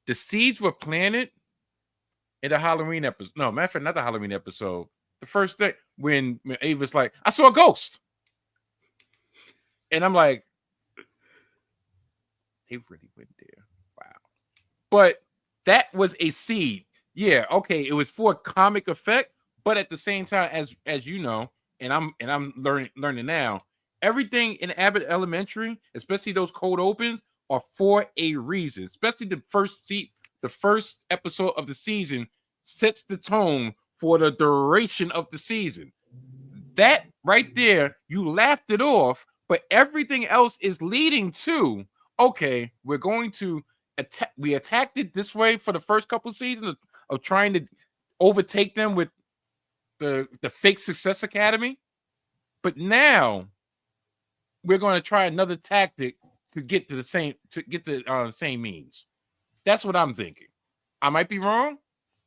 B: the seeds were planted in the Halloween episode. No, matter of fact, not the Halloween episode. The first thing when Ava's like, I saw a ghost. And I'm like, they really went there. Wow. But that was a seed. Yeah, okay, it was for comic effect, but at the same time, as you know, and I'm learning now, everything in Abbott Elementary, especially those cold opens, are for a reason. Especially the first episode of the season sets the tone for the duration of the season. That right there, you laughed it off, but everything else is leading to, okay, we're going to attack. We attacked it this way for the first couple of seasons of trying to overtake them with the fake Success Academy. But now we're going to try another tactic to get to the same means. That's what I'm thinking. I might be wrong.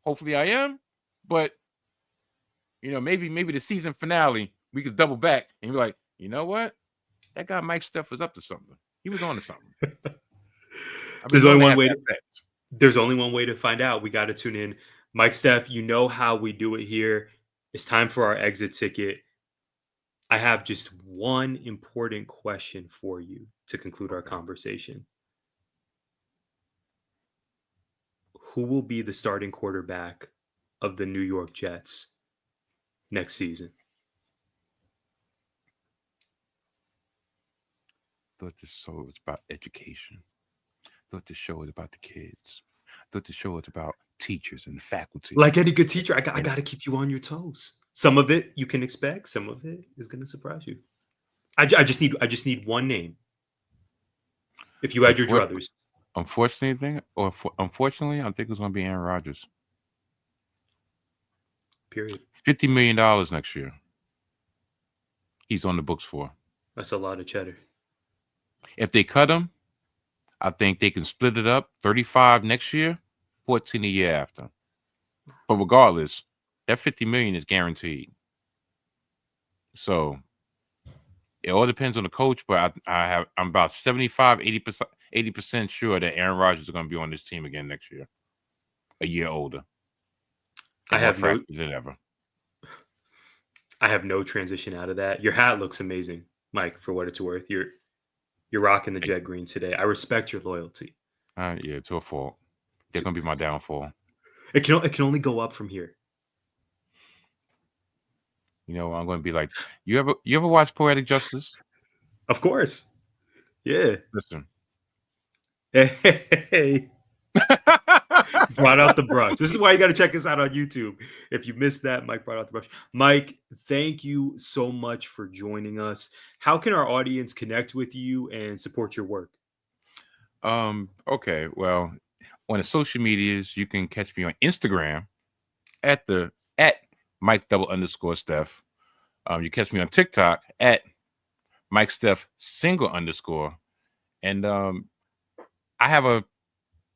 B: Hopefully I am. But maybe the season finale, we could double back and be like, you know what? That guy Mike Steph was up to something. He was on to something.
A: There's only one way. There's only one way to find out. We got to tune in. Mike Steph, you know how we do it here. It's time for our exit ticket. I have just one important question for you to conclude our
B: Okay.
A: conversation. Who will be the starting quarterback of the New York Jets next season?
B: Thought this show was about education. Thought this show was about the kids. Thought this show was about teachers and faculty.
A: Like any good teacher, I
B: And
A: got to keep you on your toes. Some of it you can expect, some of it is going to surprise you. I just need one name. If you had your
B: unfor-
A: druthers,
B: unfortunately, I think it's going to be Aaron Rodgers.
A: period.
B: $50 million next year. He's on the books for.
A: That's a lot of cheddar.
B: If they cut him, I think they can split it up 35 next year, 14 a year after. But regardless, that 50 million is guaranteed. So it all depends on the coach, but I'm about 75, 80% sure that Aaron Rodgers is going to be on this team again next year. A year older
A: I
B: and more
A: have no
B: fractured than ever.
A: I have no transition out of that. Your hat looks amazing, Mike, for what it's worth. You're rocking the jet green today. I respect your loyalty.
B: Yeah, to a fault. They're going to be my downfall.
A: It can only go up from here.
B: You know, I'm going to be like, you ever watch Poetic Justice?
A: Of course. Yeah.
B: Listen.
A: Hey, brought out the brush. This is why you got to check us out on YouTube. If you missed that, Mike brought out the brush. Mike, thank you so much for joining us. How can our audience connect with you and support your work?
B: Okay, well, on the social medias, you can catch me on Instagram at Mike _Steph. You catch me on TikTok at Mike Steph _. And I have a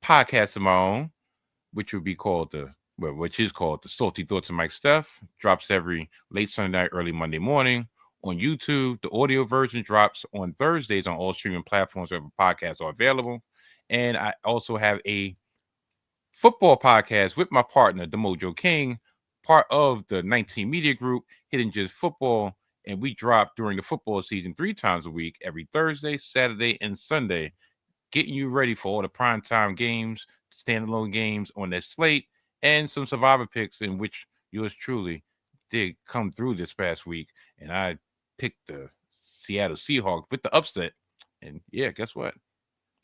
B: podcast of my own, which is called the Salty Thoughts of Mike Steph. Drops every late Sunday night, early Monday morning on YouTube. The audio version drops on Thursdays on all streaming platforms where podcasts are available. And I also have a football podcast with my partner, the Mojo King, part of the 19 Media Group, Hidden Just Football. And we drop during the football season 3 times a week, every Thursday, Saturday, and Sunday, getting you ready for all the primetime games, standalone games on that slate, and some survivor picks in which yours truly did come through this past week. And I picked the Seattle Seahawks with the upset. And yeah, guess what?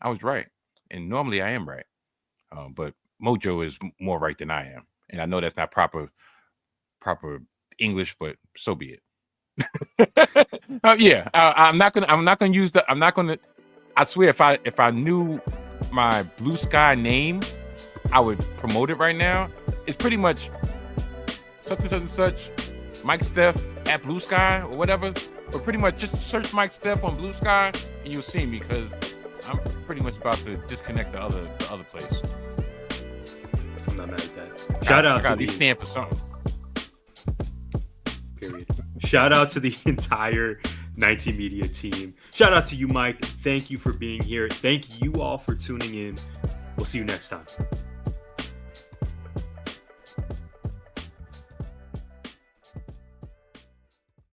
B: I was right. And normally I am right. But Mojo is more right than I am. And I know that's not proper English, but so be it. I'm not gonna I swear if I knew my Blue Sky name, I would promote it right now. It's pretty much such and such Mike Steph at Blue Sky or whatever. But pretty much just search Mike Steph on Blue Sky and you'll see me, because I'm pretty much about to disconnect the other place.
A: I'm not mad at that. Shout out to the
B: stand for something.
A: Period. Shout out to the entire 19 Media team. Shout out to you, Mike. Thank you for being here. Thank you all for tuning in. We'll see you next time.